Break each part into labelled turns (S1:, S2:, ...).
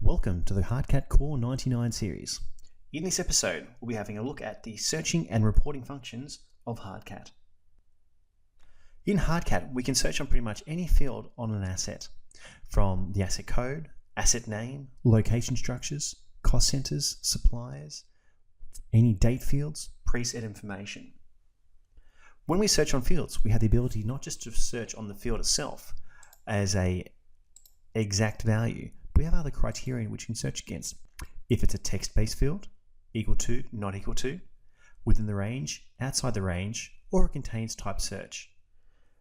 S1: Welcome to the Hardcat Core 99 series. In this episode, we'll be having a look at the searching and reporting functions of Hardcat. In Hardcat, we can search on pretty much any field on an asset, from the asset code, asset name, location structures, cost centers, suppliers, any date fields, preset information. When we search on fields, we have the ability not just to search on the field itself as an exact value, we have other criteria which we can search against. If it's a text-based field, equal to, not equal to, within the range, outside the range, or it contains type search.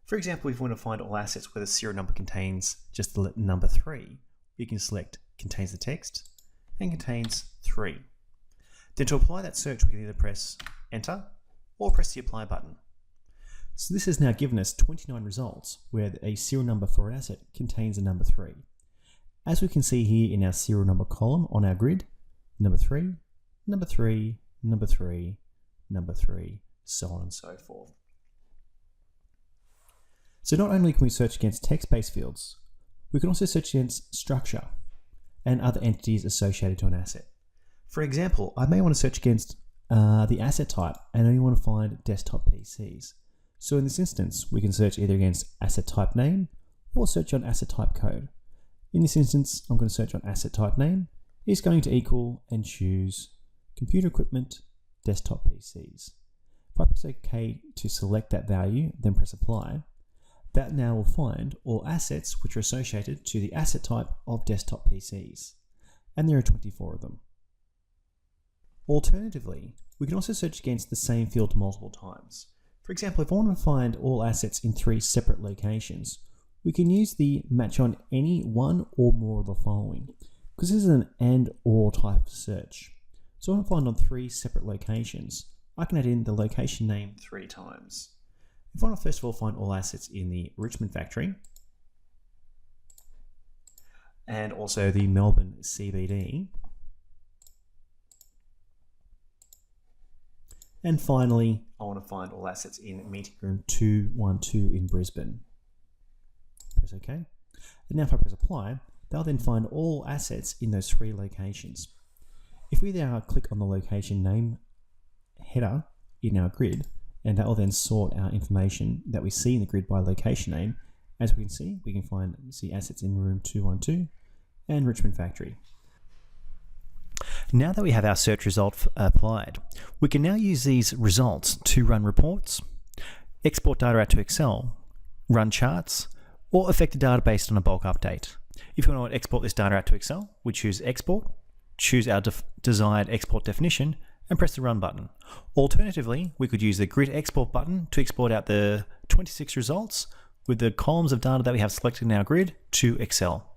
S1: For example, if we want to find all assets where the serial number contains just the number 3, we can select contains the text and contains 3. Then to apply that search, we can either press enter or press the apply button. So this has now given us 29 results where a serial number for an asset contains a number 3. As we can see here in our serial number column on our grid, number 3, number 3, number 3, number 3, so on and so forth. So not only can we search against text-based fields, we can also search against structure and other entities associated to an asset. For example, I may want to search against the asset type and only want to find desktop PCs. So in this instance, we can search either against asset type name or search on asset type code. In this instance, I'm going to search on asset type name is going to equal and choose computer equipment, desktop PCs. If I press OK to select that value, then press apply, that now will find all assets which are associated to the asset type of desktop PCs. And there are 24 of them. Alternatively, we can also search against the same field multiple times. For example, if I want to find all assets in 3 separate locations, we can use the match on any one or more of the following, because this is an and or type of search. So I want to find on 3 separate locations, I can add in the location name 3 times. If I want to first of all find all assets in the Richmond factory, and also the Melbourne CBD, and finally, I want to find all assets in meeting room 212 in Brisbane. Press OK. And now if I press apply, they'll then find all assets in those 3 locations. If we now click on the location name header in our grid, and that will then sort our information that we see in the grid by location name, as we can see, we can see assets in room 212 and Richmond factory. Now that we have our search result applied, we can now use these results to run reports, export data out to Excel, run charts, or affect the data based on a bulk update. If we want to export this data out to Excel, we choose Export, choose our desired export definition, and press the Run button. Alternatively, we could use the Grid Export button to export out the 26 results with the columns of data that we have selected in our grid to Excel.